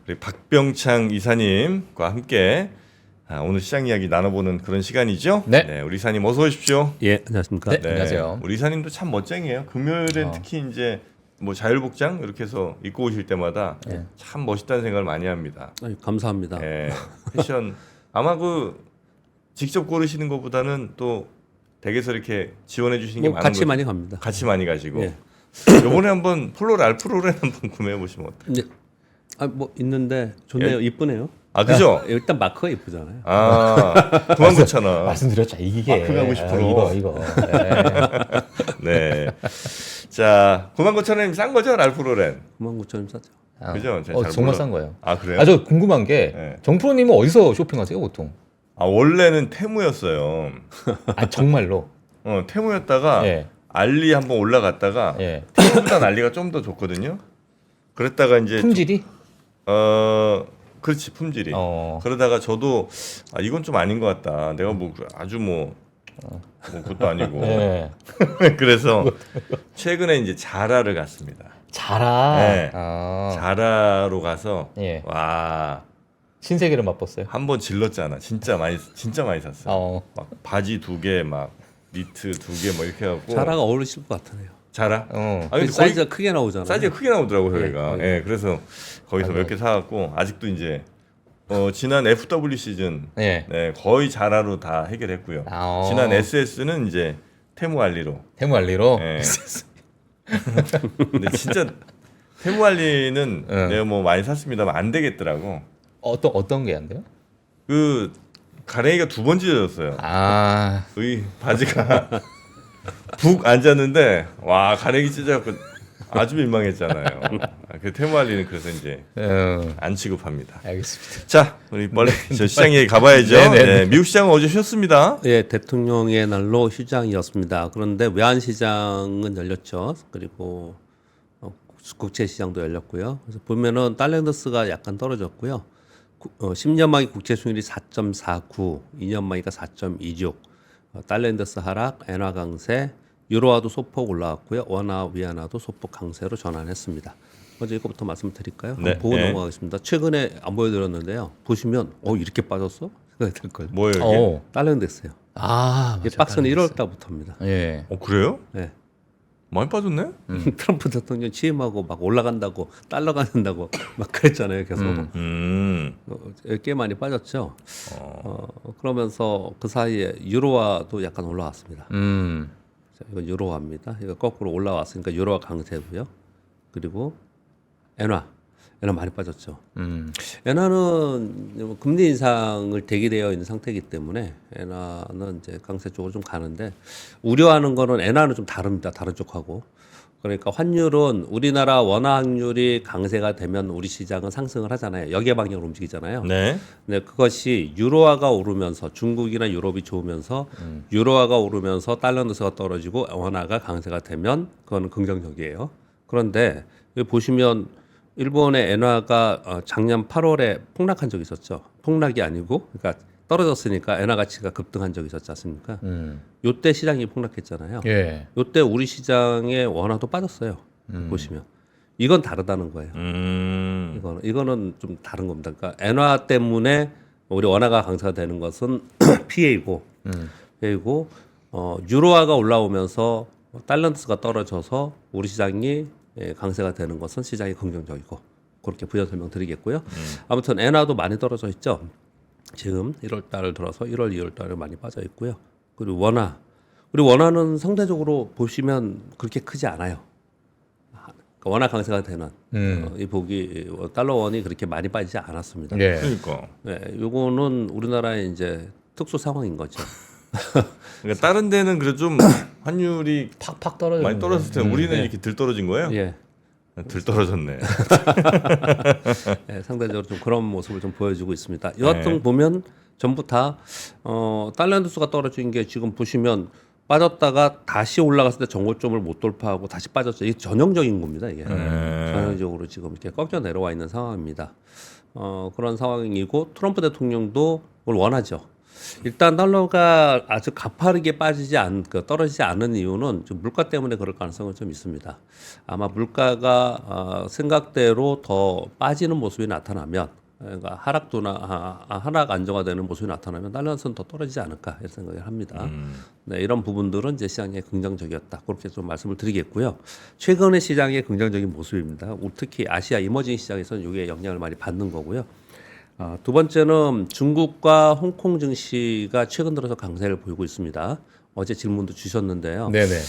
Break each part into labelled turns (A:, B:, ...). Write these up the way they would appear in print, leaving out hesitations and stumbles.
A: 우리 박병창 이사님과 함께 오늘 시장 이야기 나눠보는 그런 시간이죠.
B: 네.
A: 우리 이사님 어서 오십시오.
C: 예, 안녕하십니까.
B: 네, 안녕하세요.
A: 우리 이사님도 참 멋쟁이에요. 금요일엔 특히 이제 뭐 자율복장 이렇게 해서 입고 오실 때마다 참 멋있다는 생각을 많이 합니다.
C: 아유, 감사합니다.
A: 패션 아마 직접 고르시는 것보다는 또 댁에서 이렇게 지원해 주시는 게 많은
C: 같이
A: 거죠.
C: 많이 갑니다.
A: 같이 많이 가시고
C: 예.
A: 이번에 한번 폴로 랄프로렌 한번 구매해 보시면 어때요?
C: 네. 뭐 있는데 좋네요. 이쁘네요.
A: 아 그죠?
C: 일단 마크가 이쁘잖아요.
A: 아 99,000원.
B: 말씀드렸죠. 이게
A: 마크가 90%.
B: 이거.
A: 네. 자 99,000원이면 싼 거죠 랄프로렌?
C: 99,000원 싸죠.
A: 그죠? 제가 잘
B: 정말
A: 몰라.
B: 싼 거예요.
A: 아 그래요?
B: 저 궁금한 게
A: 네.
B: 정프로님은 어디서 쇼핑하세요 보통?
A: 아 원래는 테무였어요.
B: 정말로?
A: 테무였다가
B: 예.
A: 알리 한번 올라갔다가
B: 예.
A: 테무보다 알리가 좀 더 좋거든요. 그랬다가 이제
B: 품질이?
A: 그렇지 품질이.
B: 어.
A: 그러다가 저도 이건 좀 아닌 것 같다. 내가 뭐 아주 뭐 그것도 아니고.
B: 예.
A: 그래서 최근에 이제 자라를 갔습니다.
B: 자라.
A: 네.
B: 아.
A: 자라로 가서
B: 예.
A: 와
B: 신세계를 맛봤어요.
A: 한 번 질렀잖아. 진짜 많이 샀어. 막 바지 2개, 막 니트 2개, 뭐 이렇게 해갖고.
C: 자라가 어울리실 것 같으네요.
A: 자라.
B: 근데
C: 사이즈가 크게 나오잖아요.
A: 사이즈가 크게 나오더라고요,
C: 예,
A: 저희가.
C: 예.
A: 예, 그래서 거기서 몇 개 사갖고 아직도 이제 지난 FW 시즌
B: 예.
A: 네, 거의 자라로 다 해결했고요. 지난 SS는 이제 테무알리로.
B: 테무알리로.
A: 예. 근데 진짜 테무알리는 내가 뭐 많이 샀습니다만 안 되겠더라고.
B: 어떤 게 안 돼요?
A: 가랭이가 2번 찢어졌어요.
B: 아.
A: 의 바지가 북 앉았는데 와 가랭이 찢어갖고 아주 민망했잖아요. 그 테무알리는 그래서 이제 안 취급합니다.
B: 알겠습니다.
A: 자 우리 빨리 저 시장 얘기 가봐야죠. 네, 미국 시장은 어제 쉬었습니다.
C: 예, 대통령의 날로 휴장이었습니다. 그런데 외환시장은 열렸죠. 그리고 국채시장도 열렸고요. 그래서 보면은 달러인더스가 약간 떨어졌고요. 10년 만기 국채 수익률이 4.49, 2년 만기가 4.26. 달러인더스 하락, 엔화 강세, 유로화도 소폭 올라왔고요. 원화, 위안화도 소폭 강세로 전환했습니다. 먼저 이거부터 말씀드릴까요?
A: 네.
C: 보고 넘어가겠습니다. 최근에 안 보여드렸는데요. 보시면 이렇게 빠졌어? 생각이 들 거예요.
A: 뭐예요 이게?
C: 달러인더스요.
B: 아,
C: 이 박스는 1월 달부터입니다.
B: 예.
A: 그래요?
C: 네.
A: 많이 빠졌네?
C: 트럼프 대통령 취임하고 막 올라간다고 달러가 된다고 막 그랬잖아요. 계속 꽤 많이 빠졌죠. 그러면서 그 사이에 유로화도 약간 올라왔습니다. 자, 이건 유로화입니다. 이거 거꾸로 올라왔으니까 유로화 강세고요. 그리고 엔화 많이 빠졌죠. 엔화는 금리 인상을 대기되어 있는 상태이기 때문에 엔화는 이제 강세 쪽으로 좀 가는데 우려하는 거는 엔화는 좀 다릅니다. 다른 쪽하고. 그러니까 환율은 우리나라 원화 환율이 강세가 되면 우리 시장은 상승을 하잖아요. 역의 방향으로 움직이잖아요.
A: 네.
C: 근데 그것이 유로화가 오르면서 중국이나 유럽이 좋으면서 유로화가 오르면서 달러인더스가 떨어지고 원화가 강세가 되면 그거는 긍정적이에요. 그런데 여기 보시면 일본의 엔화가 작년 8월에 폭락한 적이 있었죠. 폭락이 아니고, 그러니까 떨어졌으니까 엔화 가치가 급등한 적이 있었지 않습니까? 요때 시장이 폭락했잖아요.
B: 예.
C: 요때 우리 시장의 원화도 빠졌어요. 보시면 이건 다르다는 거예요. 이거는 좀 다른 겁니다. 그러니까 엔화 때문에 우리 원화가 강세가 되는 것은 피해이고, 유로화가 올라오면서 달러인더스가 떨어져서 우리 시장이 강세가 되는 것은 시장이 긍정적이고 그렇게 부연 설명드리겠고요. 아무튼 엔화도 많이 떨어져 있죠. 지금 1월 달을 들어서 1월, 2월 달에 많이 빠져 있고요. 그리고 원화, 우리 원화는 상대적으로 보시면 그렇게 크지 않아요. 그러니까 원화 강세가 되는 이 복이 달러 원이 그렇게 많이 빠지지 않았습니다.
B: 예.
A: 그러니까.
C: 네, 요거는 우리나라의 이제 특수 상황인 거죠.
A: 그러니까 다른 데는 그래도 좀 환율이
B: 팍팍 떨어졌는데.
A: 많이 떨어졌을 때 우리는 이렇게 들 떨어진 거예요?
C: 예.
A: 들 떨어졌네.
C: 네, 상대적으로 좀 그런 모습을 좀 보여주고 있습니다. 여하튼 보면 전부 다 달러인더스가 떨어진 게 지금 보시면 빠졌다가 다시 올라갔을 때 정고점을 못 돌파하고 다시 빠졌죠. 이게 전형적인 겁니다. 이게 전형적으로 지금 이렇게 꺾여 내려와 있는 상황입니다. 그런 상황이고 트럼프 대통령도 그걸 원하죠. 일단 달러가 아주 가파르게 떨어지지 않은 이유는 좀 물가 때문에 그럴 가능성은 좀 있습니다. 아마 물가가 생각대로 더 빠지는 모습이 나타나면, 그러니까 하락 안정화되는 모습이 나타나면 달러는 더 떨어지지 않을까 이런 생각을 합니다. 네, 이런 부분들은 이제 시장에 긍정적이었다. 그렇게 좀 말씀을 드리겠고요. 최근의 시장의 긍정적인 모습입니다. 특히 아시아 이머징 시장에서는 이게 영향을 많이 받는 거고요. 두 번째는 중국과 홍콩 증시가 최근 들어서 강세를 보이고 있습니다. 어제 질문도 주셨는데요.
B: 네네.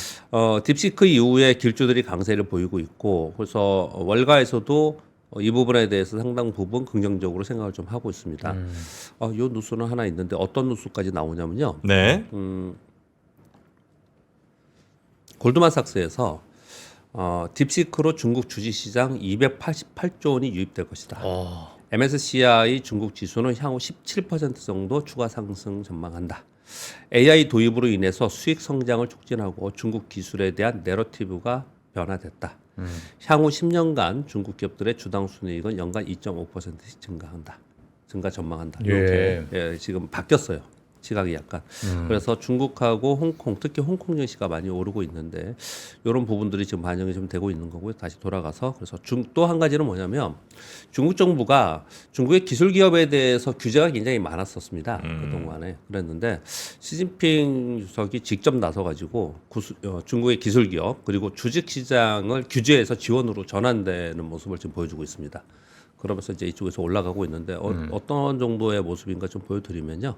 C: 딥시크 이후에 길주들이 강세를 보이고 있고, 그래서 월가에서도 이 부분에 대해서 상당 부분 긍정적으로 생각을 좀 하고 있습니다. 이 뉴스는 하나 있는데 어떤 뉴스까지 나오냐면요.
A: 네.
C: 골드만삭스에서 딥시크로 중국 주식시장 288조 원이 유입될 것이다. MSCI 중국 지수는 향후 17% 정도 추가 상승 전망한다. AI 도입으로 인해서 수익 성장을 촉진하고 중국 기술에 대한 내러티브가 변화됐다. 향후 10년간 중국 기업들의 주당 순이익은 연간 2.5%씩 증가 전망한다. 이렇게 지금 바뀌었어요. 시각이 약간. 그래서 중국하고 홍콩, 특히 홍콩 증시가 많이 오르고 있는데 이런 부분들이 지금 반영이 좀 되고 있는 거고요. 다시 돌아가서 그래서 또 한 가지는 뭐냐면 중국 정부가 중국의 기술 기업에 대해서 규제가 굉장히 많았었습니다. 그동안에 그랬는데 시진핑 주석이 직접 나서 가지고 중국의 기술 기업 그리고 주식 시장을 규제해서 지원으로 전환되는 모습을 지금 보여주고 있습니다. 그러면서 이제 이쪽에서 올라가고 있는데 어떤 정도의 모습인가 좀 보여드리면요.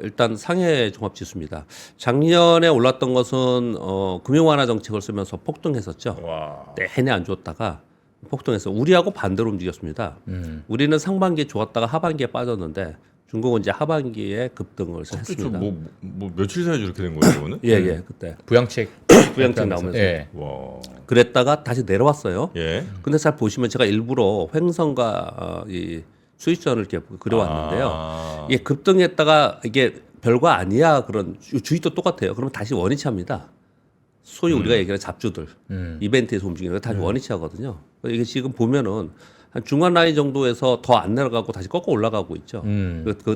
C: 일단 상해 종합지수입니다. 작년에 올랐던 것은 금융 완화 정책을 쓰면서 폭등했었죠.
A: 와.
C: 내내 안 좋았다가 폭등해서 우리하고 반대로 움직였습니다. 우리는 상반기에 좋았다가 하반기에 빠졌는데 중국은 이제 하반기에 급등을 했습니다.
A: 뭐 며칠 사이에 이렇게 된 거예요, 이거는?
C: 예, 그때
B: 부양책
C: 나오면서
B: 예.
A: 와.
C: 그랬다가 다시 내려왔어요.
A: 예.
C: 근데 잘 보시면 제가 일부러 횡성과 이 수익선을 이렇게 그려왔는데요. 이게 급등했다가 이게 별거 아니야 그런 주식도 똑같아요. 그러면 다시 원위치합니다. 소위 우리가 얘기하는 잡주들 이벤트에서 움직이는 거 다시 원위치하거든요. 이게 지금 보면은 한 중간 라인 정도에서 더 안 내려가고 다시 꺾어 올라가고 있죠.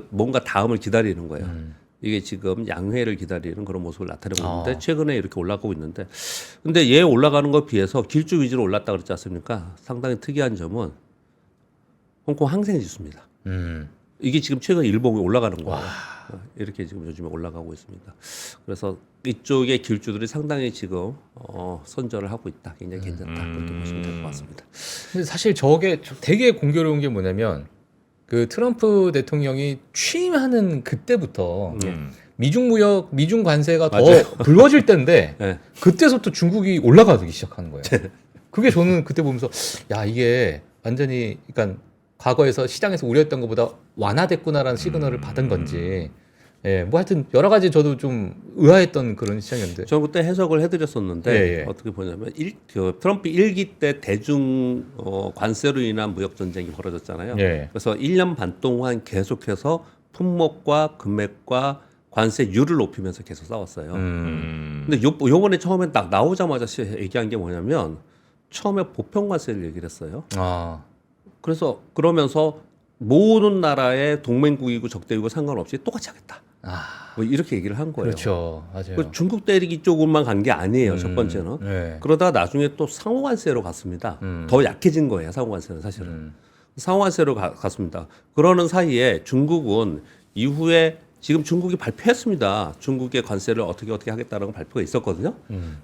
C: 뭔가 다음을 기다리는 거예요. 이게 지금 양회를 기다리는 그런 모습을 나타내고 있는데 최근에 이렇게 올라가고 있는데 근데 얘 올라가는 것에 비해서 길주 위주로 올랐다 그랬지 않습니까? 상당히 특이한 점은 홍콩 항생지수입니다. 이게 지금 최근 일봉이 올라가는 거예요. 이렇게 지금 요즘에 올라가고 있습니다. 그래서 이쪽의 길주들이 상당히 지금 선전을 하고 있다. 굉장히 괜찮다. 그렇게 보시면 될 것 같습니다.
B: 근데 사실 저게 되게 공교로운 게 뭐냐면 그 트럼프 대통령이 취임하는 그때부터 미중 관세가 더 불거질 때인데
C: 네.
B: 그때부터 중국이 올라가기 시작하는 거예요. 그게 저는 그때 보면서 야 이게 완전히 그러니까 과거에서 시장에서 우려했던 것보다 완화됐구나라는 시그널을 받은 건지 예, 뭐 하여튼 여러 가지 저도 좀 의아했던 그런 시장이었는데
C: 저는 그때 해석을 해드렸었는데 어떻게 보냐면 트럼프 1기 때 대중 관세로 인한 무역 전쟁이 벌어졌잖아요. 그래서 1년 반 동안 계속해서 품목과 금액과 관세율을 높이면서 계속 싸웠어요. 근데 요번에 처음에 딱 나오자마자 얘기한 게 뭐냐면 처음에 보편 관세를 얘기를 했어요. 그래서 그러면서 모든 나라의 동맹국이고 적대국이고 상관없이 똑같이 하겠다. 뭐 이렇게 얘기를 한 거예요.
B: 그렇죠, 맞아요.
C: 중국 때리기 쪽으로만 간 게 아니에요. 첫 번째는. 그러다 나중에 또 상호관세로 갔습니다. 더 약해진 거예요. 상호관세는 사실은. 상호관세로 갔습니다. 그러는 사이에 중국은 이후에 지금 중국이 발표했습니다. 중국의 관세를 어떻게 하겠다는 발표가 있었거든요.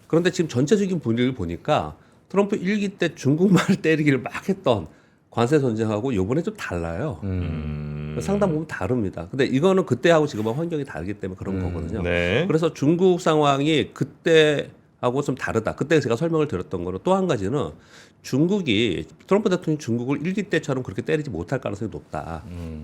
C: 그런데 지금 전체적인 분위기를 보니까 트럼프 1기 때 중국말 때리기를 막 했던 관세 전쟁하고 이번에 좀 달라요. 상당 부분 다릅니다. 근데 이거는 그때하고 지금은 환경이 다르기 때문에 그런 거거든요.
A: 네.
C: 그래서 중국 상황이 그때하고 좀 다르다. 그때 제가 설명을 드렸던 거는 또 한 가지는 중국이 트럼프 대통령이 중국을 1기 때처럼 그렇게 때리지 못할 가능성이 높다.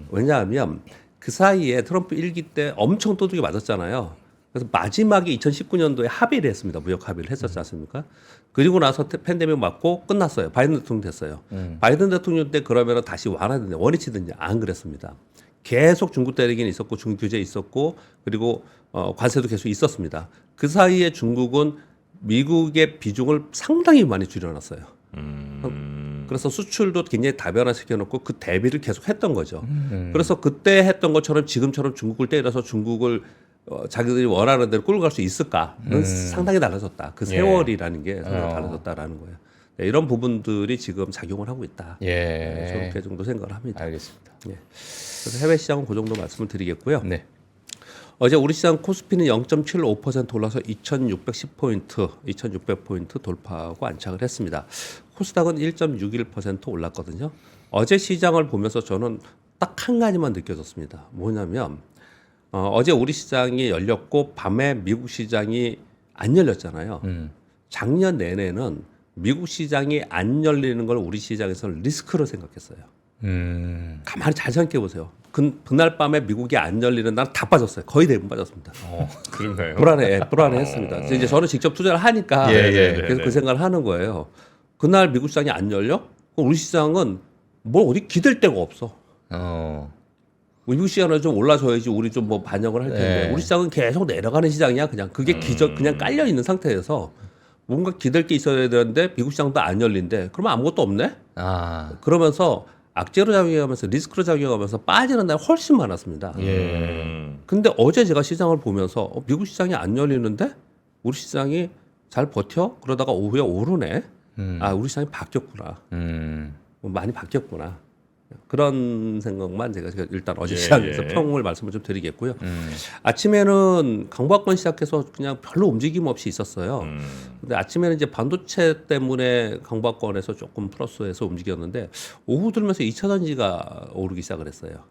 C: 왜냐하면 그 사이에 트럼프 1기 때 엄청 도둑이 맞았잖아요. 그래서 마지막에 2019년도에 합의를 했습니다. 무역 합의를 했었지 않습니까? 그리고 나서 팬데믹 맞고 끝났어요. 바이든 대통령 됐어요. 바이든 대통령 때 그러면 다시 완화되냐 원위치든지 안 그랬습니다. 계속 중국 때리기는 있었고 중국 규제 있었고 그리고 관세도 계속 있었습니다. 그 사이에 중국은 미국의 비중을 상당히 많이 줄여놨어요. 그래서 수출도 굉장히 다변화시켜놓고 그 대비를 계속 했던 거죠. 그래서 그때 했던 것처럼 지금처럼 중국을 때려서 중국을 자기들이 원하는 대로 끌고 갈 수 있을까는 상당히 달라졌다. 그 세월이라는 게 상당히 달라졌다라는 거예요. 네, 이런 부분들이 지금 작용을 하고 있다. 네, 저렇게 정도 생각을 합니다.
B: 알겠습니다.
C: 예. 그래서 해외 시장은 그 정도 말씀을 드리겠고요.
B: 네.
C: 어제 우리 시장 코스피는 0.75% 올라서 2,610포인트, 2,600포인트 돌파하고 안착을 했습니다. 코스닥은 1.61% 올랐거든요. 어제 시장을 보면서 저는 딱 한 가지만 느껴졌습니다. 뭐냐면 어제 우리 시장이 열렸고 밤에 미국 시장이 안 열렸잖아요. 작년 내내는 미국 시장이 안 열리는 걸 우리 시장에서는 리스크로 생각했어요. 가만히 잘 생각해 보세요. 그날 밤에 미국이 안 열리는 날 다 빠졌어요. 거의 대부분 빠졌습니다.
A: 그런가요?
C: 불안해했습니다. 이제 저는 직접 투자를 하니까 그래서 그 생각을 하는 거예요. 그날 미국 시장이 안 열려? 그럼 우리 시장은 뭘 어디 기댈 데가 없어. 미국 시장은 좀 올라줘야지 우리 좀 뭐 반영을 할 텐데
B: 네.
C: 우리 시장은 계속 내려가는 시장이야. 그냥 그게 그냥 깔려 있는 상태에서 뭔가 기댈 게 있어야 되는데 미국 시장도 안 열린대. 그러면 아무것도 없네. 그러면서 악재로 작용하면서 리스크로 작용하면서 빠지는 날 훨씬 많았습니다. 근데 어제 제가 시장을 보면서 미국 시장이 안 열리는데 우리 시장이 잘 버텨? 그러다가 오후에 오르네. 아, 우리 시장이 바뀌었구나. 많이 바뀌었구나. 그런 생각만 제가 일단 어제 시장에서 평을 말씀을 좀 드리겠고요. 아침에는 강보학권 시작해서 그냥 별로 움직임 없이 있었어요. 근데 아침에는 이제 반도체 때문에 강보학권에서 조금 플러스해서 움직였는데 오후 들면서 2차 전지가 오르기 시작을 했어요.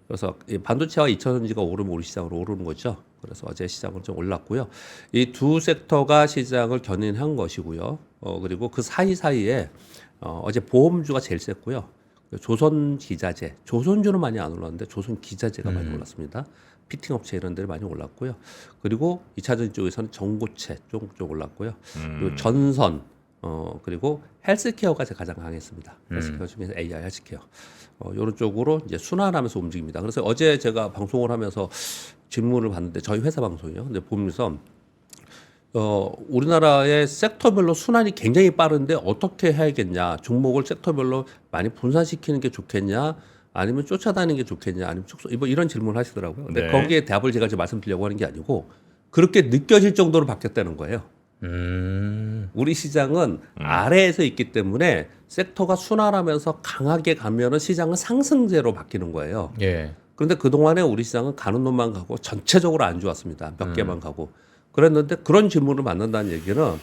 C: 그래서 이 반도체와 2차 전지가 오르면 우리 시장으로 오르는 거죠. 그래서 어제 시장은 좀 올랐고요. 이 두 섹터가 시장을 견인한 것이고요. 그리고 그 사이사이에 어제 보험주가 제일 셌고요. 조선 기자재, 조선주는 많이 안 올랐는데 조선 기자재가 많이 올랐습니다. 피팅 업체 이런 데를 많이 올랐고요. 그리고 2차 전지 쪽에서는 전고체 쪽 올랐고요. 그리고 전선, 그리고 헬스케어가 가장 강했습니다. 헬스케어 중에서 AI 헬스케어. 이런 쪽으로 이제 순환하면서 움직입니다. 그래서 어제 제가 방송을 하면서 질문을 받는데 저희 회사 방송이요. 근데 보면서 우리나라의 sek터별로 순환이 굉장히 빠른데 어떻게 해야겠냐. 종목을 섹터별로 많이 분산시키는 게 좋겠냐. 아니면 쫓아다니는 게 좋겠냐. 아니면 이런 질문을 하시더라고요. 근데
A: 네.
C: 거기에 답을 제가 지금 말씀드리려고 하는 게 아니고 그렇게 느껴질 정도로 바뀌었다는 거예요. 우리 시장은 아래에서 있기 때문에 섹터가 순환하면서 강하게 가면은 시장은 상승세로 바뀌는 거예요. 그런데 그동안에 우리 시장은 가는 놈만 가고 전체적으로 안 좋았습니다. 몇 개만 가고. 그랬는데 그런 질문을 받는다는 얘기는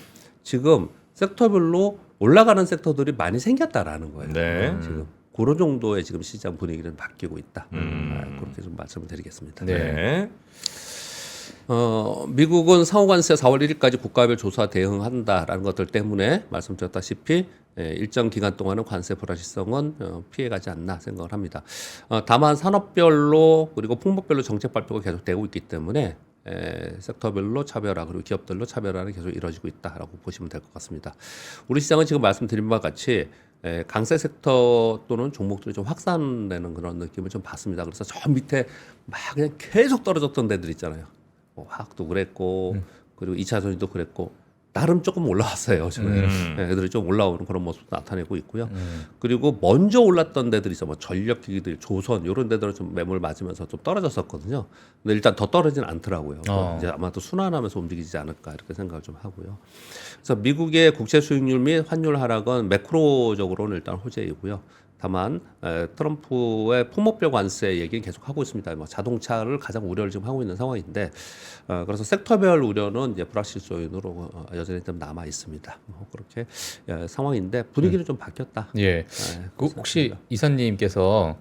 C: 지금 섹터별로 올라가는 섹터들이 많이 생겼다라는 거예요.
A: 네.
C: 지금 그런 정도의 지금 시장 분위기는 바뀌고 있다. 그렇게 좀 말씀을 드리겠습니다.
A: 네.
C: 미국은 상호관세 4월 1일까지 국가별 조사 대응한다라는 것들 때문에 말씀드렸다시피 일정 기간 동안은 관세 불확실성은 피해가지 않나 생각을 합니다. 다만 산업별로 그리고 품목별로 정책 발표가 계속되고 있기 때문에 섹터별로 차별화 그리고 기업들로 차별화는 계속 이루어지고 있다라고 보시면 될 것 같습니다. 우리 시장은 지금 말씀드린 바와 같이 강세 섹터 또는 종목들이 좀 확산되는 그런 느낌을 좀 받습니다. 그래서 저 밑에 막 그냥 계속 떨어졌던 데들 있잖아요. 뭐 화학도 그랬고 그리고 2차 전지도 그랬고 나름 조금 올라왔어요. 지금 애들이 좀 올라오는 그런 모습도 나타내고 있고요. 그리고 먼저 올랐던 데들이 있어, 뭐 전력기기들, 조선 이런 데들은 좀 매물 맞으면서 좀 떨어졌었거든요. 근데 일단 더 떨어지는 않더라고요. 이제 아마 또 순환하면서 움직이지 않을까 이렇게 생각을 좀 하고요. 그래서 미국의 국채 수익률 및 환율 하락은 매크로적으로는 일단 호재이고요. 다만 트럼프의 품목별 관세 얘기는 계속 하고 있습니다. 뭐 자동차를 가장 우려를 지금 하고 있는 상황인데 그래서 섹터별 우려는 이제 불확실 요인으로 여전히 좀 남아 있습니다. 뭐 그렇게 상황인데 분위기는 좀 바뀌었다.
B: 혹시 이사님께서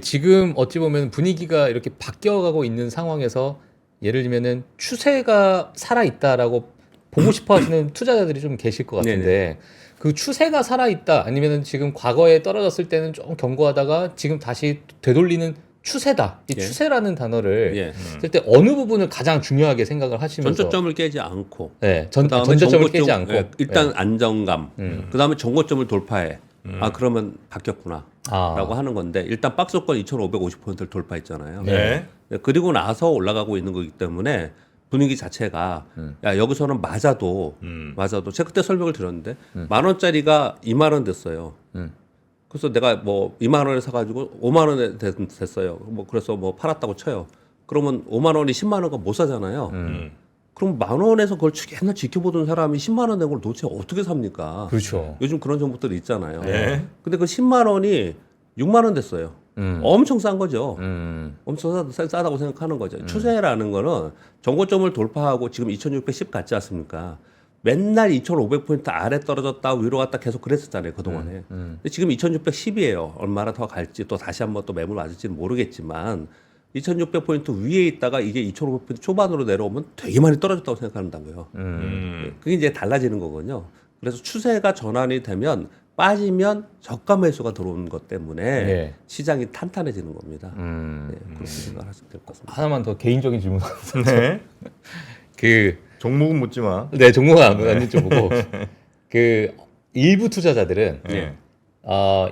B: 지금 어찌 보면 분위기가 이렇게 바뀌어가고 있는 상황에서 예를 들면은 추세가 살아 있다라고 보고 싶어하시는 투자자들이 좀 계실 것 같은데. 그 추세가 살아있다 아니면은 지금 과거에 떨어졌을 때는 좀 견고하다가 지금 다시 되돌리는 추세다. 이 추세라는 단어를 쓸 때 어느 부분을 가장 중요하게 생각을 하시면서
C: 전저점을 깨지 않고
B: 전저점을 깨지 않고
C: 일단 안정감 그다음에 정고점을 돌파해 그러면 바뀌었구나 라고 하는 건데 일단 박스권 2550포인트를 돌파했잖아요. 그리고 나서 올라가고 있는 거기 때문에 분위기 자체가 야 여기서는 맞아도 제가 그때 설명을 드렸는데 10,000원짜리가 20,000원 됐어요. 그래서 내가 뭐 2만 원에 사가지고 5만 원에 됐어요. 뭐 그래서 뭐 팔았다고 쳐요. 그러면 5만 원이 10만 원가 못 사잖아요. 그럼 만 원에서 그걸 맨날 지켜보던 사람이 10만 원 낸 걸 도대체 어떻게 삽니까?
B: 그렇죠.
C: 요즘 그런 정보들이 있잖아요.
A: 네.
C: 근데 그 10만 원이 6만 원 됐어요. 엄청 싼 거죠. 엄청 싸다고 생각하는 거죠. 추세라는 거는 정고점을 돌파하고 지금 2610 갔지 않습니까? 맨날 2500포인트 아래 떨어졌다 위로 갔다 계속 그랬었잖아요. 그동안에. 근데 지금 2610이에요. 얼마나 더 갈지 또 다시 한번 또 매물 맞을지는 모르겠지만 2600포인트 위에 있다가 이게 2500포인트 초반으로 내려오면 되게 많이 떨어졌다고 생각한다고요. 그게 이제 달라지는 거거든요. 그래서 추세가 전환이 되면 빠지면 저가 매수가 들어오는 것 때문에
B: 네.
C: 시장이 탄탄해지는 겁니다. 네, 그렇게 생각하시면 될 것 같습니다.
B: 하나만 더 개인적인 질문.
A: 네.
B: 그
A: 종목은 묻지 마.
B: 네, 종목은 안 여쭤보고 그 일부 투자자들은
A: 네.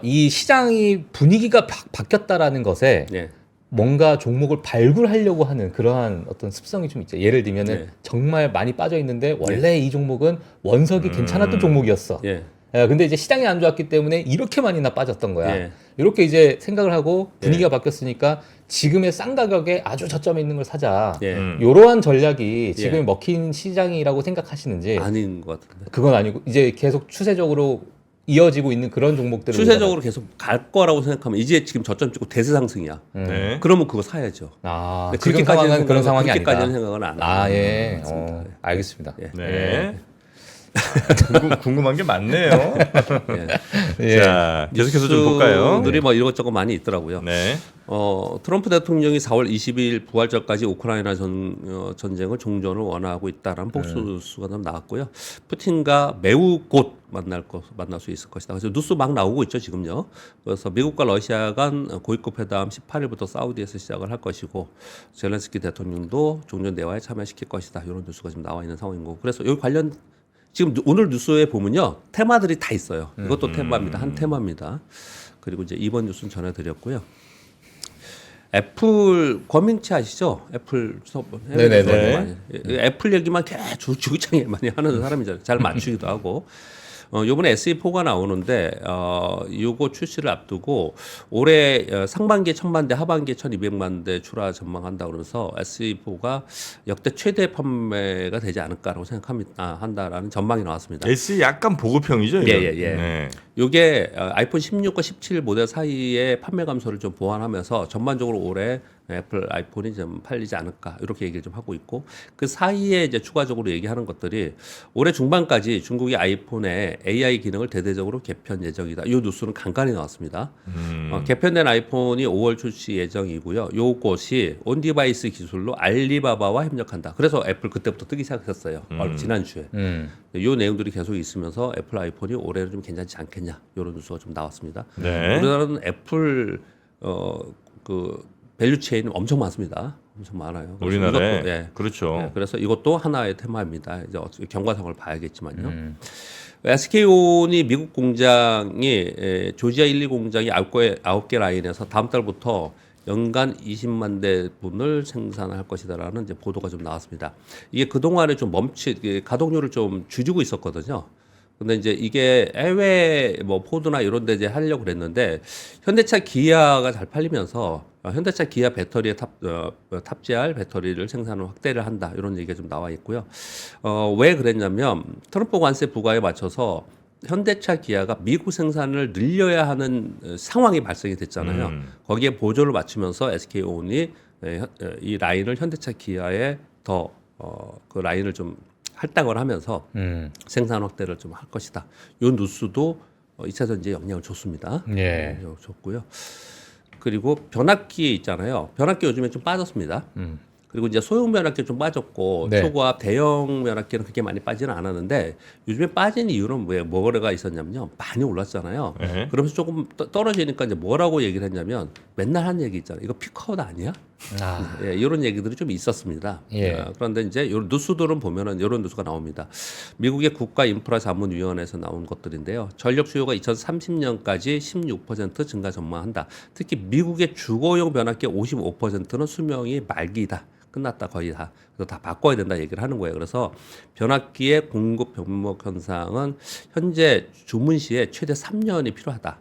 B: 이 시장이 분위기가 바뀌었다라는 것에
C: 네.
B: 뭔가 종목을 발굴하려고 하는 그러한 어떤 습성이 좀 있죠. 예를 들면은
C: 네.
B: 정말 많이 빠져 있는데 원래 이 종목은 원석이 괜찮았던 종목이었어.
C: 예.
B: 근데 이제 시장이 안 좋았기 때문에 이렇게 많이나 빠졌던 거야.
C: 예.
B: 이렇게 이제 생각을 하고 분위기가 바뀌었으니까 지금의 싼 가격에 아주 저점에 있는 걸 사자.
C: 예.
B: 이러한 전략이 지금 먹힌 시장이라고 생각하시는지
C: 아닌 것 같은데.
B: 그건 아니고 이제 계속 추세적으로 이어지고 있는 그런 종목들을
C: 추세적으로 계속 갈 거라고 생각하면 이제 지금 저점 찍고 대세 상승이야.
A: 네.
C: 그러면 그거 사야죠.
B: 아,
C: 근데
B: 지금 상황은 그런 상황이 아니다.
C: 그렇게까지는 생각은 안 하고.
B: 아, 예. 알겠습니다.
C: 예.
A: 네. 궁금한 게 많네요.
C: 예.
A: 자, 계속해서 좀 볼까요?
C: 들이 뭐 이것저것 많이 있더라고요.
A: 네.
C: 트럼프 대통령이 4월 20일 부활절까지 우크라이나 전쟁을 종전을 원하고 있다라는 복수 뉴스가 나왔고요. 푸틴과 매우 곧 만날 수 있을 것이다. 그래서 뉴스 막 나오고 있죠 지금요. 그래서 미국과 러시아 간 고위급 회담 18일부터 사우디에서 시작을 할 것이고 젤렌스키 대통령도 종전 대화에 참여시킬 것이다. 이런 뉴스가 지금 나와 있는 상황인 거고. 그래서 여기 관련 지금 오늘 뉴스에 보면요 테마들이 다 있어요. 이것도 테마입니다. 한 테마입니다. 그리고 이제 이번 뉴스는 전해드렸고요. 애플 권민치 아시죠? 애플
B: 네네네.
C: 애플 얘기만 계속 주구장에 많이 하는 사람이잖아요. 잘 맞추기도 하고. 요번에 SE4가 나오는데 요거 출시를 앞두고 올해 상반기에 1000만 대, 하반기에 1200만 대 출하 전망한다 그러면서 SE4가 역대 최대 판매가 되지 않을까라고 한다라는 전망이 나왔습니다.
A: S 약간 보급형이죠? 이건?
C: 예.
A: 네.
C: 요게 아이폰 16과 17 모델 사이에 판매 감소를 좀 보완하면서 전반적으로 올해 애플 아이폰이 좀 팔리지 않을까 이렇게 얘기를 좀 하고 있고 그 사이에 이제 추가적으로 얘기하는 것들이 올해 중반까지 중국이 아이폰에 AI 기능을 대대적으로 개편 예정이다. 이 뉴스는 간간히 나왔습니다. 개편된 아이폰이 5월 출시 예정이고요. 요것이 온디바이스 기술로 알리바바와 협력한다. 그래서 애플 그때부터 뜨기 시작했어요. 지난주에. 이 내용들이 계속 있으면서 애플 아이폰이 올해는 좀 괜찮지 않겠냐 이런 뉴스가 좀 나왔습니다.
A: 네.
C: 우리나라는 애플 그 밸류 체인은 엄청 많습니다. 엄청 많아요.
A: 우리나라에
C: 이것도,
A: 그렇죠.
C: 네, 그래서 이것도 하나의 테마입니다. 이제 경과상을 봐야겠지만요. SK온이 미국 공장이 조지아 1, 2 공장이 9개 라인에서 다음 달부터 연간 20만 대 분을 생산할 것이다라는 이제 보도가 좀 나왔습니다. 이게 그동안에 좀 가동률을 좀 줄이고 있었거든요. 근데 이제 이게 해외 뭐 포드나 이런 데 이제 하려고 그랬는데 현대차 기아가 잘 팔리면서 현대차 기아 배터리에 탑재할 배터리를 생산을 확대를 한다 이런 얘기가 좀 나와 있고요. 왜 그랬냐면 트럼프 관세 부과에 맞춰서 현대차 기아가 미국 생산을 늘려야 하는 상황이 발생이 됐잖아요. 거기에 보조를 맞추면서 SK온이 이 라인을 현대차 기아에 더 그 라인을 좀 할당을 하면서 생산 확대를 좀 할 것이다. 이 뉴스도 2차 전지에 영향을 줬습니다.
B: 예.
C: 영향을 줬고요. 그리고 변압기 있잖아요. 변압기 요즘에 좀 빠졌습니다. 그리고 이제 소형 변압기 좀 빠졌고
B: 네.
C: 초고압 대형 변압기는 그렇게 많이 빠지는 않았는데 요즘에 빠진 이유는 뭐가 있었냐면요. 많이 올랐잖아요.
A: 네.
C: 그러면서 조금 떨어지니까 이제 뭐라고 얘기를 했냐면 맨날 하는 얘기 있잖아요. 이거 피크아웃 아니야? 예, 이런 얘기들이 좀 있었습니다.
B: 예.
C: 그런데 이제 이런 뉴스들은 보면은 이런 뉴스가 나옵니다. 미국의 국가인프라자문위원회에서 나온 것들인데요. 전력 수요가 2030년까지 16% 증가 전망한다. 특히 미국의 주거용 변압기의 55%는 수명이 말기이다. 끝났다 거의 다. 그래서 다 바꿔야 된다 얘기를 하는 거예요. 그래서 변압기의 공급 변목 현상은 현재 주문 시에 최대 3년이 필요하다.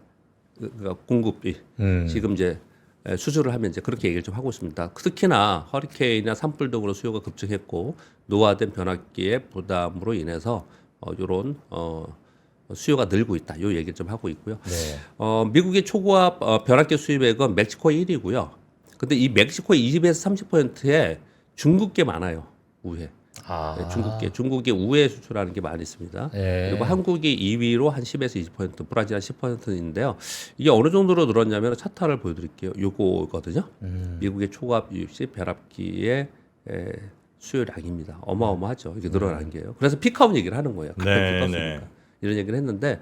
C: 그러니까 공급이 지금 이제 수주를 하면 이제 그렇게 얘기를 좀 하고 있습니다. 특히나 허리케인이나 산불 등으로 수요가 급증했고 노화된 변압기의 부담으로 인해서 이런 수요가 늘고 있다. 요 얘기를 좀 하고 있고요.
B: 네.
C: 미국의 초고압 변압기 수입액은 멕시코 1위고요. 근데 이 멕시코의 20에서 30%에 중국계 많아요. 우회. 네, 중국이 우회 수출하는 게 많이 있습니다.
B: 예.
C: 그리고 한국이 2위로 한 10에서 20%, 브라질 한 10%인데요. 이게 어느 정도로 늘었냐면 차트 하나를 보여드릴게요. 요거거든요. 미국의 초고압 유입식 변압기의 수요량입니다. 어마어마하죠. 이게 늘어난 게요. 그래서 피크아웃 얘기를 하는 거예요.
A: 네,
C: 떴으니까.
A: 네.
C: 이런 얘기를 했는데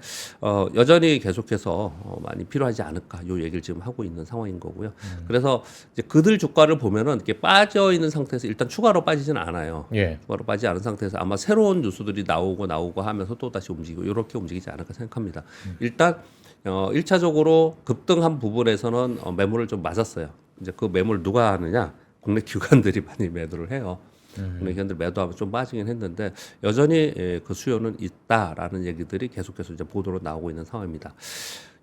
C: 여전히 계속해서 많이 필요하지 않을까 요 얘기를 지금 하고 있는 상황인 거고요. 그래서 이제 그들 주가를 보면은 이렇게 빠져 있는 상태에서 일단 추가로 빠지지는 않아요.
B: 예.
C: 추가로 빠지지 않은 상태에서 아마 새로운 뉴스들이 나오고 하면서 또 다시 움직이고 이렇게 움직이지 않을까 생각합니다. 일단 1차적으로 급등한 부분에서는 매물을 좀 맞았어요. 이제 그 매물 누가 하느냐? 국내 기관들이 많이 매도를 해요. 국내 기관들 매도하면 좀 빠지긴 했는데 여전히 그 수요는 있다라는 얘기들이 계속해서 이제 보도로 나오고 있는 상황입니다.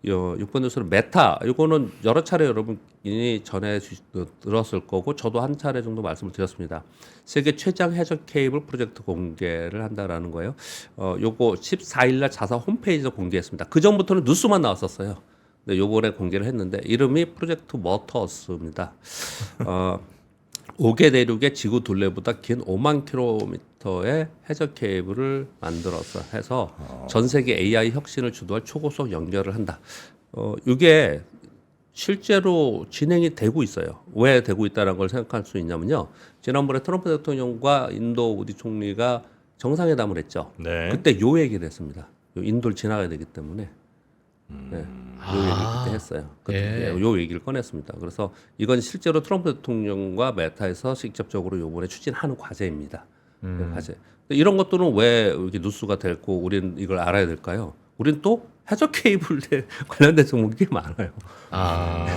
C: 6번 뉴스는 메타 이거는 여러 차례 여러분이 전에 들었을 거고 저도 한 차례 정도 말씀을 드렸습니다. 세계 최장 해저 케이블 프로젝트 공개를 한다라는 거예요. 요거 14일 날 자사 홈페이지에서 공개했습니다. 그 전부터는 뉴스만 나왔었어요. 근데 요번에 공개를 했는데 이름이 프로젝트 머터스입니다. 5개 대륙의 지구 둘레보다 긴 5만 킬로미터의 해저 케이블을 만들어서 해서 전 세계 AI 혁신을 주도할 초고속 연결을 한다. 이게 실제로 진행이 되고 있어요. 왜 되고 있다는 걸 생각할 수 있냐면요. 지난번에 트럼프 대통령과 인도 모디 총리가 정상회담을 했죠.
A: 네.
C: 그때 요 얘기를 했습니다. 인도를 지나가야 되기 때문에. 네, 요 얘기 그때 했어요. 그때 요 얘기를 꺼냈습니다. 그래서 이건 실제로 트럼프 대통령과 메타에서 직접적으로 요번에 추진하는 과제입니다. 과제. 이런 것들은 왜 이렇게 뉴스가 됐고 우리는 이걸 알아야 될까요? 우리는 또 해저 케이블에 관련된 종목이 꽤 많아요.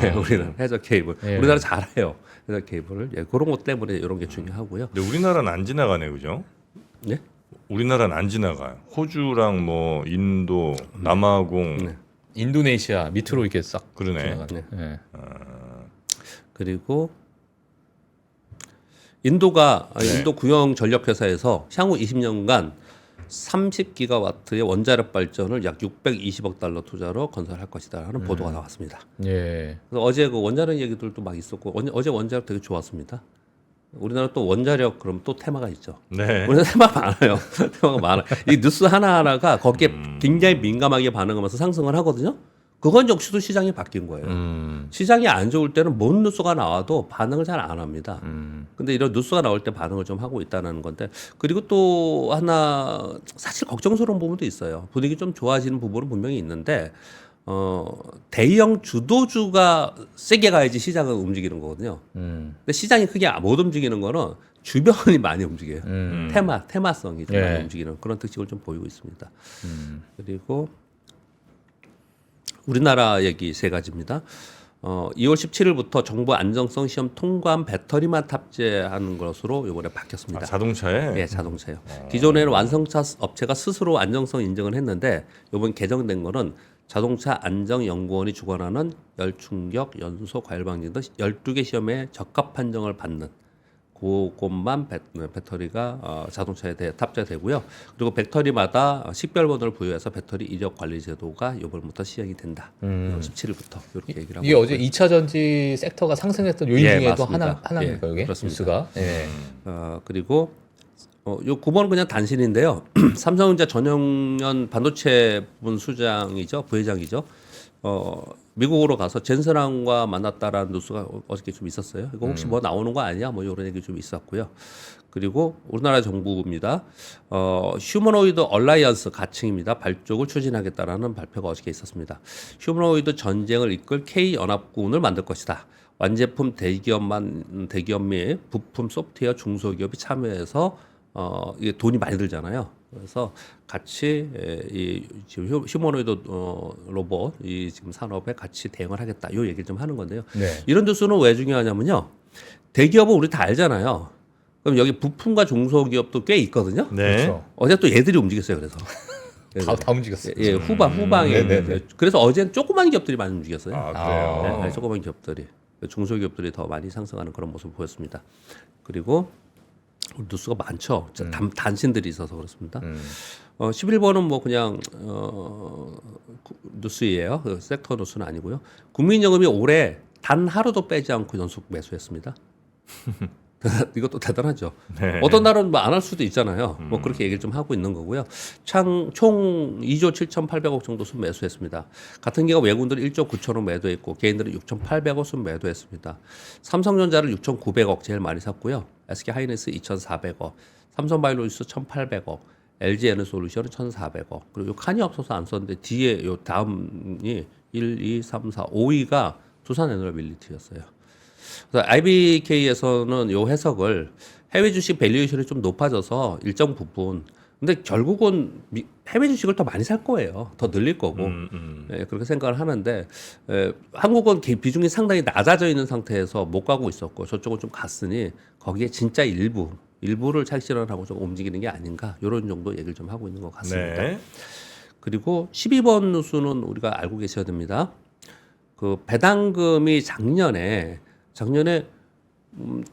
C: 네, 우리는 해저 케이블.
B: 예.
C: 우리나라 잘해요. 해저 케이블을. 예, 그런 것 때문에 이런 게 중요하고요.
A: 근데 우리나라는 안 지나가네, 그죠?
C: 네?
A: 우리나라는 안 지나가요. 호주랑 뭐 인도, 남아공.
C: 네.
B: 인도네시아 밑으로 이렇게 싹
A: 그러네.
B: 지나가네. 예.
C: 그리고 인도가
A: 네.
C: 인도 구형 전력 회사에서 향후 20년간 30기가와트의 원자력 발전을 약 620억 달러 투자로 건설할 것이다라는 보도가 나왔습니다.
B: 예.
C: 그래서 어제 그 원자력 얘기들도 막 있었고 어제 원자력 되게 좋았습니다. 우리나라 또 원자력 그럼 또 테마가 있죠.
A: 네.
C: 우리나라 테마가 많아요. 테마가 많아. 이 뉴스 하나하나가 거기에 굉장히 민감하게 반응하면서 상승을 하거든요. 그건 역시도 시장이 바뀐 거예요. 시장이 안 좋을 때는 뭔 뉴스가 나와도 반응을 잘 안 합니다. 근데 이런 뉴스가 나올 때 반응을 좀 하고 있다는 건데 그리고 또 하나 사실 걱정스러운 부분도 있어요. 분위기 좀 좋아지는 부분은 분명히 있는데 대형 주도주가 세게 가야지 시장은 움직이는 거거든요. 근데 시장이 크게 못 움직이는 거는 주변이 많이 움직여요. 테마성이 좀 많이 움직이는 그런 특징을 좀 보이고 있습니다. 그리고 우리나라 얘기 세 가지입니다. 2월 17일부터 정부 안정성 시험 통과한 배터리만 탑재하는 것으로 이번에 바뀌었습니다.
A: 자동차에?
C: 네, 자동차요. 기존에는 완성차 업체가 스스로 안정성 인증을 했는데 이번 개정된 거는 자동차 안정연구원이 주관하는 열충격, 연소, 과열방지 등 12개 시험에 적합 판정을 받는 그것만 배터리가 자동차에 대해 탑재되고요. 그리고 배터리마다 식별번호를 부여해서 배터리 이력 관리 제도가 이번부터 시행이 된다. 17일부터 이렇게 얘기를 하고
B: 이게 어제 2차 전지 섹터가 상승했던 요인
C: 예,
B: 중에도
C: 맞습니다.
B: 하나입니까,
C: 예,
B: 이게?
C: 그렇습니다.
B: 뉴스가. 예.
C: 그리고 요 9번은 그냥 단신인데요. 삼성전자 전용연 반도체 부분 수장이죠, 부회장이죠. 미국으로 가서 젠슨왕과 만났다라는 뉴스가 어저께 좀 있었어요. 이거 혹시 뭐 나오는 거 아니야? 뭐 이런 얘기 좀 있었고요. 그리고 우리나라 정부입니다. 휴머노이드 얼라이언스 가칭입니다. 발족을 추진하겠다라는 발표가 어저께 있었습니다. 휴머노이드 전쟁을 이끌 K연합군을 만들 것이다. 완제품 대기업 및 부품 소프트웨어 중소기업이 참여해서 이게 돈이 많이 들잖아요. 그래서 같이 이 지금 휴머노이드 로봇 이 지금 산업에 같이 대응을 하겠다. 이 얘기를 좀 하는 건데요.
B: 네.
C: 이런 뉴스는 왜 중요하냐면요. 대기업은 우리 다 알잖아요. 그럼 여기 부품과 중소기업도 꽤 있거든요.
A: 네.
B: 그렇죠.
C: 어제 또 얘들이 움직였어요. 그래서
B: 다 움직였어요.
C: 예, 후방에.
B: 네네네.
C: 그래서 어제는 조그만 기업들이 많이 움직였어요.
A: 아, 그래요.
C: 네, 조그만 기업들이 중소기업들이 더 많이 상승하는 그런 모습을 보였습니다. 그리고 뉴스가 많죠. 단신들이 있어서 그렇습니다. 11번은 뭐 그냥 뉴스예요. 그 섹터 뉴스는 아니고요. 국민연금이 올해 단 하루도 빼지 않고 연속 매수했습니다. 이것도 대단하죠.
A: 네.
C: 어떤 날은 뭐 안 할 수도 있잖아요. 뭐 그렇게 얘기를 좀 하고 있는 거고요. 총 2조 7,800억 정도 순 매수했습니다. 같은 기간 외국인들은 1조 9천억 매도했고 개인들은 6,800억 순 매도했습니다. 삼성전자를 6,900억 제일 많이 샀고요. SK하이닉스 2,400억, 삼성바이오로직스 1,800억, LG에너솔루션은 1,400억. 그리고 요 칸이 없어서 안 썼는데 뒤에 요 다음이 1, 2, 3, 4, 5위가 두산에너빌리티였어요. 그래서 IBK에서는 요 해석을 해외 주식 밸류에이션이 좀 높아져서 일정 부분 근데 결국은 해외 주식을 더 많이 살 거예요. 더 늘릴 거고 예, 그렇게 생각을 하는데 한국은 비중이 상당히 낮아져 있는 상태에서 못 가고 있었고 저쪽은 좀 갔으니 거기에 진짜 일부를 착실을 하고 좀 움직이는 게 아닌가 이런 정도 얘기를 좀 하고 있는 것 같습니다.
A: 네.
C: 그리고 12번 뉴스는 우리가 알고 계셔야 됩니다. 그 배당금이 작년에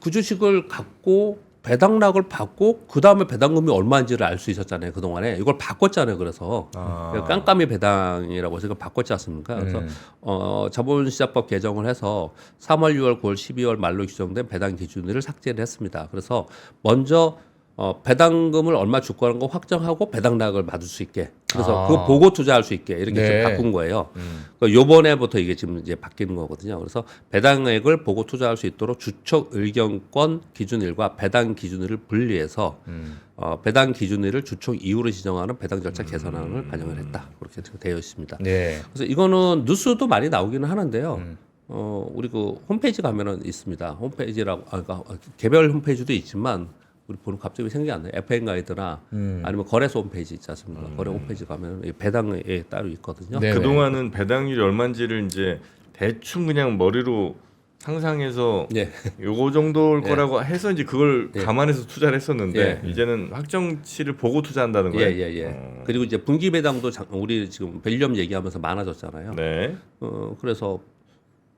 C: 그 주식을 갖고 배당락을 받고 그 다음에 배당금이 얼마인지를 알 수 있었잖아요. 그 동안에 이걸 바꿨잖아요. 그래서 깜깜이 배당이라고 해서 이걸 바꿨지 않습니까? 그래서 자본시장법 개정을 해서 3월, 6월, 9월, 12월 말로 규정된 배당 기준을 삭제를 했습니다. 그래서 먼저 배당금을 얼마 줄 거라는 거 확정하고 배당락을 받을 수 있게 그래서 그거 보고 투자할 수 있게 이렇게
B: 네.
C: 좀 바꾼 거예요. 그러니까 요번에부터 이게 지금 이제 바뀌는 거거든요. 그래서 배당액을 보고 투자할 수 있도록 주촉 의견권 기준일과 배당 기준일을 분리해서 배당 기준일을 주촉 이후로 지정하는 배당 절차 개선안을 반영을 했다. 그렇게 되어 있습니다.
B: 네.
C: 그래서 이거는 뉴스도 많이 나오기는 하는데요. 우리 그 홈페이지 가면은 있습니다. 홈페이지라고 그러니까 개별 홈페이지도 있지만 우리 보는 갑자기 생각이 안 나요. FM 가이드나 아니면 거래소 홈페이지 있지 않습니까? 거래 홈페이지 가면 배당에 따로 있거든요.
B: 네.
A: 그동안은 배당률이 얼마인지를 이제 대충 그냥 머리로 상상해서
C: 네.
A: 요거 정도일 거라고 해서 이제 그걸
C: 예.
A: 감안해서 투자를 했었는데
C: 예.
A: 이제는 확정치를 보고 투자한다는 거예요.
C: 예. 그리고 이제 분기 배당도 우리 지금 밸류업 얘기하면서 많아졌잖아요.
A: 네.
C: 그래서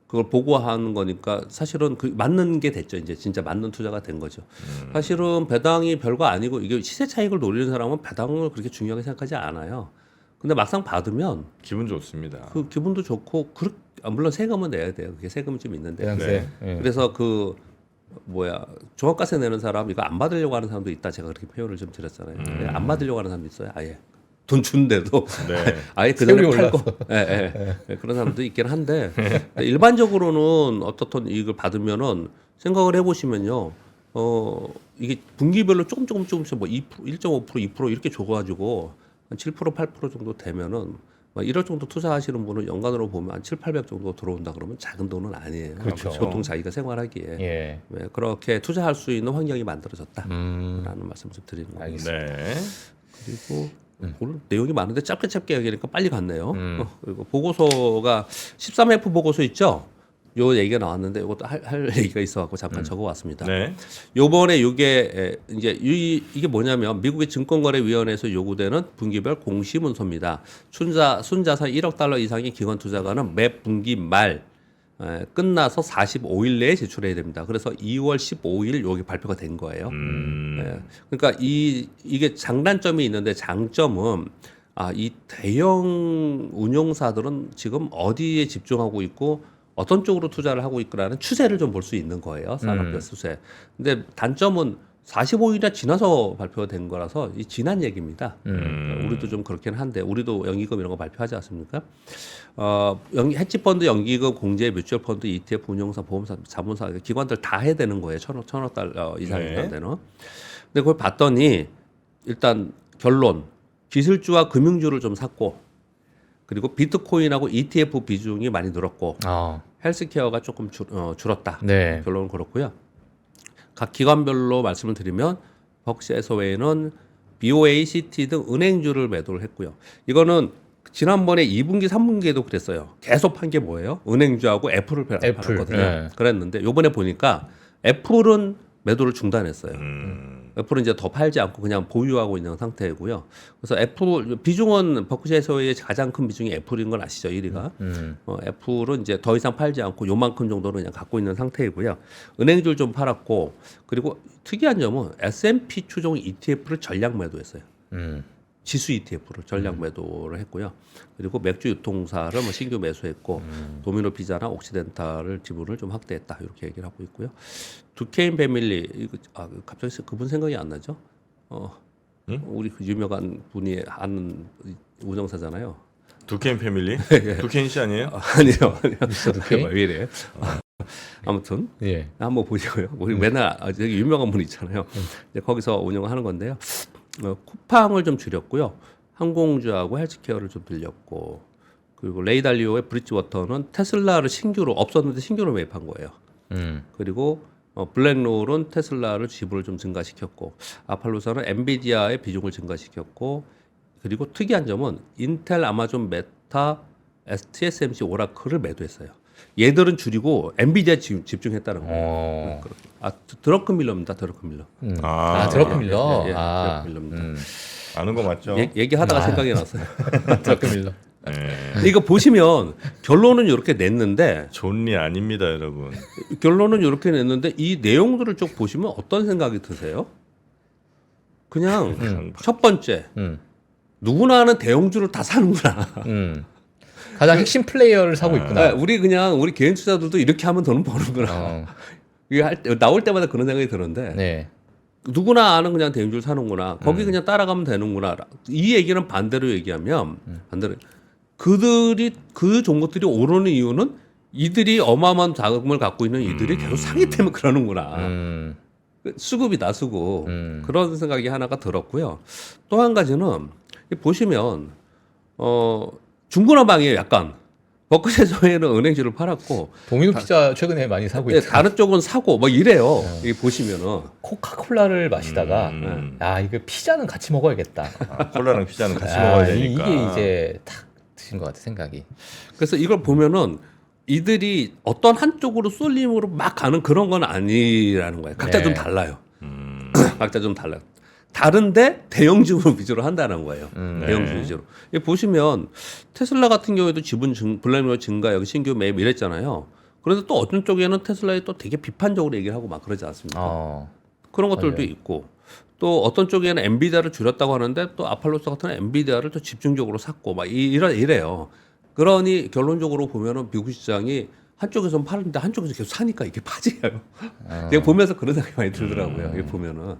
C: 그걸 보고 하는 거니까 사실은 그 맞는 게 됐죠. 이제 진짜 맞는 투자가 된 거죠. 사실은 배당이 별거 아니고 이게 시세 차익을 노리는 사람은 배당을 그렇게 중요하게 생각하지 않아요. 근데 막상 받으면
A: 기분 좋습니다.
C: 그 기분도 좋고 물론 세금은 내야 돼요. 그게 세금이 좀 있는데.
B: 배당세.
A: 네.
B: 예.
C: 그래서 종합과세 내는 사람 이거 안 받으려고 하는 사람도 있다. 제가 그렇게 표현을 좀 드렸잖아요. 안 받으려고 하는 사람도 있어요. 아예 돈 준대도
A: 네.
C: 아예 그 전에
B: 세금이
C: 팔고 그런 사람도 있긴 한데 일반적으로는 어떻든 이걸 받으면은 생각을 해보시면요. 이게 분기별로 조금씩 뭐 2%, 1.5%, 2% 이렇게 줘가지고 한 7%, 8% 정도 되면은 막 1억 정도 투자하시는 분은 연간으로 보면 한 7, 800 정도 들어온다 그러면 작은 돈은 아니에요.
B: 그렇죠.
C: 보통 자기가 생활하기에
B: 예.
C: 네, 그렇게 투자할 수 있는 환경이 만들어졌다라는 말씀 좀 드리는 겁니다.
B: 알겠습니다.
A: 네.
C: 그리고 오늘 내용이 많은데 짧게 얘기하니까 빨리 갔네요. 그리고 보고서가 13F 보고서 있죠. 요 얘기가 나왔는데 이것도 할 얘기가 있어갖고 잠깐 적어왔습니다.
A: 네.
C: 요번에 이게 이제 이게 뭐냐면 미국의 증권거래위원회에서 요구되는 분기별 공시문서입니다. 순자산 1억 달러 이상의 기관 투자가는 매 분기 말 끝나서 45일 내에 제출해야 됩니다. 그래서 2월 15일 여기 발표가 된 거예요. 그러니까 이게 장단점이 있는데 장점은 이 대형 운용사들은 지금 어디에 집중하고 있고 어떤 쪽으로 투자를 하고 있거라는 추세를 좀 볼 수 있는 거예요. 산업별 추세. 근데 단점은 45일이나 지나서 발표가 된 거라서 이 지난 얘기입니다. 우리도 좀 그렇긴 한데 우리도 연기금 이런 거 발표하지 않습니까? 헤지펀드, 연기금, 공제, 뮤추얼펀드, ETF, 운용사, 보험사, 자본사 기관들 다 해야 되는 거예요. 천억 달러 이상이면 되는. 근데 그걸 봤더니 일단 결론 기술주와 금융주를 좀 샀고 그리고 비트코인하고 ETF 비중이 많이 늘었고 헬스케어가 조금 줄었다.
B: 네.
C: 결론은 그렇고요. 각 기관별로 말씀을 드리면 벅시에서웨이는 BOA, CT 등 은행주를 매도를 했고요. 이거는 지난번에 2분기, 3분기에도 그랬어요. 계속 판 게 뭐예요? 은행주하고 애플을 팔았거든요.
B: 네.
C: 그랬는데 요번에 보니까 애플은 매도를 중단했어요. 애플은 이제 더 팔지 않고 그냥 보유하고 있는 상태이고요. 그래서 애플 비중은 버크셔에서의 가장 큰 비중이 애플인 건 아시죠? 1위가. 애플은 이제 더 이상 팔지 않고 요만큼 정도는 그냥 갖고 있는 상태이고요. 은행주를 좀 팔았고 그리고 특이한 점은 S&P 추종 ETF를 전량 매도했어요. 지수 ETF를 전량 매도를 했고요. 그리고 맥주 유통사를 뭐 신규 매수했고 도미노 피자나 옥시덴탈을 지분을 좀 확대했다 이렇게 얘기를 하고 있고요. 두케인 패밀리 이거 갑자기 그분 생각이 안 나죠? 우리 그 유명한 분이 아는 운영사잖아요.
A: 두케인 패밀리? 두케인 씨 아니에요?
C: 아니요.
B: 미스터 두케인?
C: 왜 이래? 아무튼
B: 예.
C: 한번 보시고요. 우리 맨날 되게 유명한 분 있잖아요. 이제 거기서 운영을 하는 건데요. 쿠팡을 좀 줄였고요. 항공주하고 헬스케어를 좀 들렸고 그리고 레이달리오의 브릿지워터는 테슬라를 신규로 없었는데 신규로 매입한 거예요. 그리고 블랙롤은 테슬라를 지분을 좀 증가시켰고 아팔로사는 엔비디아의 비중을 증가시켰고 그리고 특이한 점은 인텔, 아마존, 메타, TSMC, 오라클을 매도했어요. 얘들은 줄이고 엔비디아에 집중했다는 거예요. 드러큰 밀러입니다. 드러큰 밀러.
B: 드러큰 밀러.
C: 예, 드러큰 밀러입니다.
A: 아는 거 맞죠?
C: 얘기하다가 생각이 났어요.
B: 드러큰 밀러.
C: 이거 보시면 결론은 이렇게 냈는데
A: 존리 아닙니다, 여러분.
C: 결론은 이렇게 냈는데 이 내용들을 쭉 보시면 어떤 생각이 드세요? 그냥 첫 번째 누구나 하는 대형주를 다 사는구나.
B: 가장 핵심 플레이어를 사고 있구나.
C: 우리 개인 투자들도 이렇게 하면 돈은 버는구나. 이게 나올 때마다 그런 생각이 드는데
B: 네.
C: 누구나 아는 그냥 대형주를 사는구나. 거기 그냥 따라가면 되는구나. 이 얘기는 반대로 얘기하면 그 종목들이 오르는 이유는 이들이 어마어마한 자금을 갖고 있는 이들이 계속 사기 때문에 그러는구나. 수급이다 수급. 그런 생각이 하나가 들었고요. 또 한 가지는 보시면 중구난방이에요 약간. 버크셔에서는 은행주를 팔았고
B: 도미노 피자 최근에 많이 사고 있다.
C: 다른 쪽은 사고 뭐 이래요. 이게 보시면은
B: 코카콜라를 마시다가 이거 피자는 같이 먹어야겠다.
A: 콜라랑 피자는 같이 먹어야 되니까.
B: 이게 이제 탁 드신 것 같아 생각이.
C: 그래서 이걸 보면은 이들이 어떤 한쪽으로 쏠림으로 막 가는 그런 건 아니라는 거예요. 각자 좀 달라요. 각자 좀 달라요. 다른데 대형주 위주로 한다는 거예요. 대형주 위주로. 이게 보시면 테슬라 같은 경우에도 지분 블랙롤 증가 여기 신규 매입 이랬잖아요. 그래서 또 어떤 쪽에는 테슬라에 또 되게 비판적으로 얘기를 하고 막 그러지 않습니까? 그런 것들도
B: 맞아요.
C: 있고 또 어떤 쪽에는 엔비디아를 줄였다고 하는데 또 아팔로스 같은 엔비디아를 또 집중적으로 샀고 막 이래요. 그러니 결론적으로 보면은 미국 시장이 한쪽에서는 파는데 한쪽에서 계속 사니까 이게 파지예요. 제가 보면서 그런 생각이 많이 들더라고요. 이게 보면은.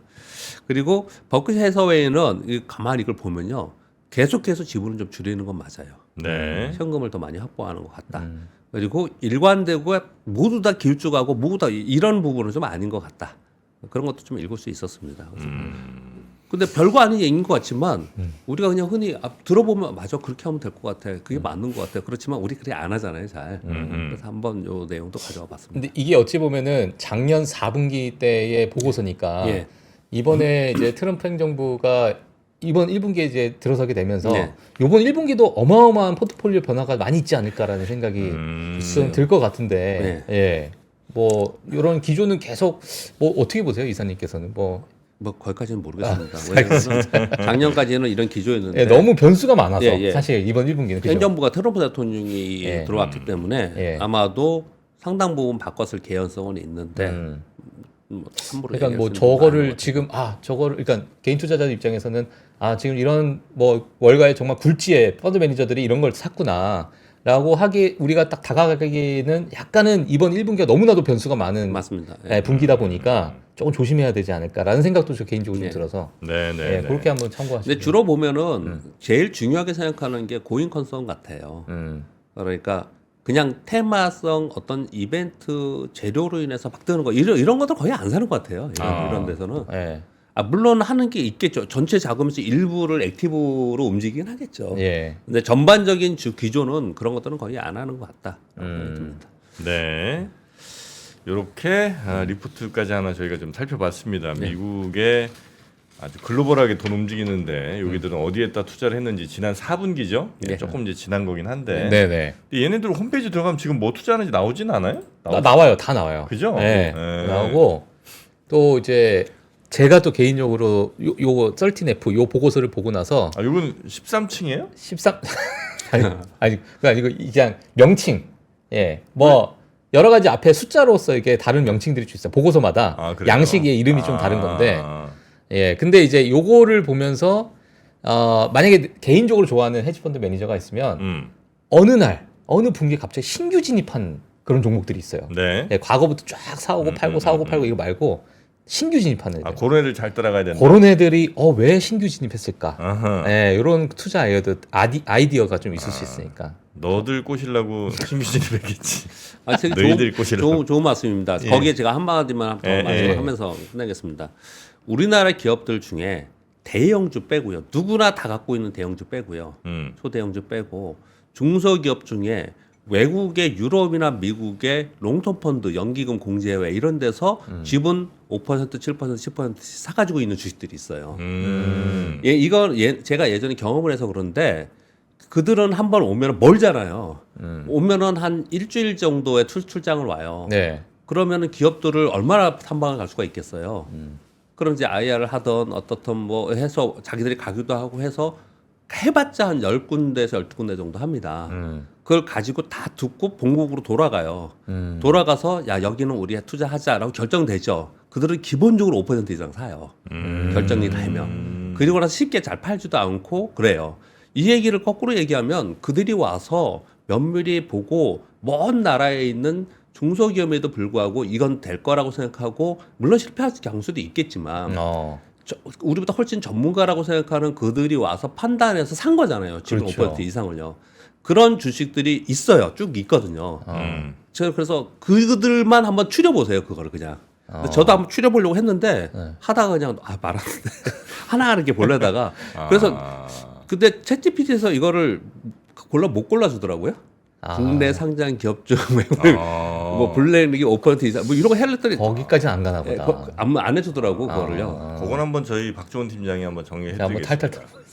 C: 그리고 버크셔 해서웨이는 가만히 이걸 보면요. 계속해서 지분을 좀 줄이는 건 맞아요.
A: 네.
C: 현금을 더 많이 확보하는 것 같다. 그리고 일관되고 모두 다 길쭉하고 모두 다 이런 부분은 좀 아닌 것 같다. 그런 것도 좀 읽을 수 있었습니다. 근데 별거 아닌 얘기인 것 같지만 우리가 그냥 흔히 들어보면 맞아 그렇게 하면 될 것 같아. 그게 맞는 것 같아. 그렇지만 우리 그렇게 안 하잖아요, 잘. 그래서 한번 요 내용도 가져와 봤습니다.
B: 근데 이게 어찌 보면은 작년 4분기 때의 보고서니까
C: 예.
B: 이번에 이제 트럼프 행정부가 이번 1분기에 이제 들어서게 되면서
C: 네.
B: 이번 1분기도 어마어마한 포트폴리오 변화가 많이 있지 않을까라는 생각이 좀 들 것 같은데, 예. 뭐 이런 기조는 계속 뭐 어떻게 보세요, 이사님께서는 뭐
C: 거기까지는 모르겠습니다. 왜냐하면 작년까지는 이런 기조였는데
B: 예, 너무 변수가 많아서
C: 예.
B: 사실 이번 1분기는
C: 현 정부가 트럼프 대통령이
B: 예.
C: 들어왔기 때문에 아마도 상당 부분 바꿨을 개연성은 있는데 뭐 함부로
B: 그러니까 뭐
C: 얘기할 수는
B: 저거를
C: 없는 것
B: 지금 저거를 그러니까 개인 투자자들 입장에서는 지금 이런 뭐 월가의 정말 굴지의 펀드 매니저들이 이런 걸 샀구나라고 하기 우리가 딱 다가가기에는 약간은 이번 1분기가 너무나도 변수가 많은
C: 맞습니다.
B: 분기다 보니까 조금 조심해야 되지 않을까라는 생각도 저 개인적으로 좀 들어서
A: 네네.
B: 그렇게 한번 참고하시면.
C: 근데 주로 보면은 제일 중요하게 생각하는 게 고잉 컨선 같아요. 그러니까 그냥 테마성 어떤 이벤트 재료로 인해서 막 뜨는 거 이런 것들 거의 안 사는 것 같아요. 이런 데서는.
B: 예.
C: 물론 하는 게 있겠죠. 전체 자금에서 일부를 액티브로 움직이긴 하겠죠.
B: 예.
C: 근데 전반적인 기조는 그런 것들은 거의 안 하는 것 같다. 듭니다.
A: 네. 이렇게 리포트까지 하나 저희가 좀 살펴봤습니다. 미국의 아주 글로벌하게 돈 움직이는데 여기들은 어디에다 투자를 했는지 지난 4분기죠. 조금 이제 지난 거긴 한데.
B: 네네.
A: 근데 얘네들 홈페이지 들어가면 지금 뭐 투자하는지 나오진 않아요?
B: 나와요, 다 나와요.
A: 그죠?
B: 네.
A: 네.
B: 나오고 또 이제 제가 또 개인적으로 요거 13F 요 보고서를 보고 나서
A: 아, 이건 13층이에요?
B: 13 아니 그거 아니고 그냥 명칭 뭐 여러 가지 앞에 숫자로서 이게 다른 명칭들이 좀 있어요. 보고서마다
A: 아, 그래요?
B: 양식의 이름이 좀 다른 건데
A: 아,
B: 근데 이제 요거를 보면서 만약에 개인적으로 좋아하는 헤지펀드 매니저가 있으면 어느 날 어느 분기에 갑자기 신규 진입한 그런 종목들이 있어요.
A: 네.
B: 과거부터 쫙 사오고 팔고 사오고 팔고 이거 말고 신규 진입하는 애들.
A: 아, 그런 애들 잘 따라가야 된다.
B: 그런 애들이 왜 신규 진입했을까?
A: 아하.
B: 이런 투자 아이디어가 좀 있을 수 있으니까.
A: 너들 꼬시려고 신규 진입했겠지.
C: 아, 되게
A: 너희들 꼬시려고.
C: 좋은 말씀입니다.
A: 예.
C: 거기에 제가 한마디만 더
A: 예,
C: 말씀을 하면서 끝내겠습니다. 우리나라 기업들 중에 대형주 빼고요. 누구나 다 갖고 있는 대형주 빼고요. 초대형주 빼고 중소기업 중에 외국의 유럽이나 미국의 롱텀 펀드, 연기금 공제회 이런 데서 지분 5%, 7%, 10%씩 사가지고 있는 주식들이 있어요. 제가 예전에 경험을 해서 그런데 그들은 한번 오면 멀잖아요. 오면은 한 일주일 정도의 출장을 와요.
B: 네.
C: 그러면은 기업들을 얼마나 탐방을 갈 수가 있겠어요. 그럼 이제 IR을 하던 어떻든 뭐 해서 자기들이 가기도 하고 해서 해봤자 한 10군데에서 12군데 정도 합니다. 그걸 가지고 다 듣고 본국으로 돌아가요. 돌아가서 야 여기는 우리 투자하자라고 결정되죠. 그들은 기본적으로 5% 이상 사요. 결정이 되면. 그리고 나서 쉽게 잘 팔지도 않고 그래요. 이 얘기를 거꾸로 얘기하면 그들이 와서 면밀히 보고 먼 나라에 있는 중소기업에도 불구하고 이건 될 거라고 생각하고 물론 실패할 경우도 있겠지만 우리보다 훨씬 전문가라고 생각하는 그들이 와서 판단해서 산 거잖아요. 지금
B: 그렇죠.
C: 5% 이상을요. 그런 주식들이 있어요. 쭉 있거든요. 제가 그래서 그들만 한번 추려보세요. 그거를 그냥. 저도 한번 추려보려고 했는데 하다가 그냥 말았는데 하나 이렇게 보려다가 그래서 근데 챗GPT에서 이거를 못 골라주더라고요. 국내 상장 기업 중 뭐 블랙이 5% 이상 뭐 이런 거 해랬더니
B: 거기까지는 안 가나 보다.
C: 안 해주더라고 그거를요.
A: 그건 한번 저희 박종훈 팀장이 한번 정리해
B: 한번 탈탈
A: 드리겠습니다.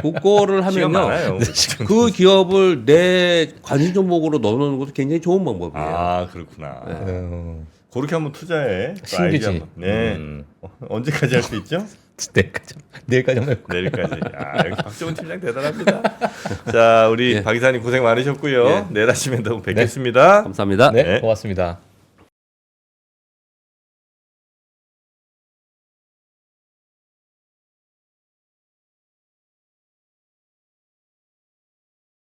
B: 털어.
C: 그거를
A: 시간
C: 하면요.
A: 많아요.
C: 그 기업을 내 관심 종목으로 넣어놓는 것도 굉장히 좋은 방법이에요.
A: 아, 그렇구나. 그렇게 한번 투자해. 또
B: 신규
A: 아이디어
B: 진입.
A: 한번. 네. 언제까지 할 수 있죠?
B: 내일까지 한번 해볼까?
A: 내일까지. 야, 여기 박종훈 팀장 대단합니다. 자, 우리 박 이사님 고생 많으셨고요. 내일 아침에 또 뵙겠습니다.
C: 감사합니다.
B: 네, 고맙습니다.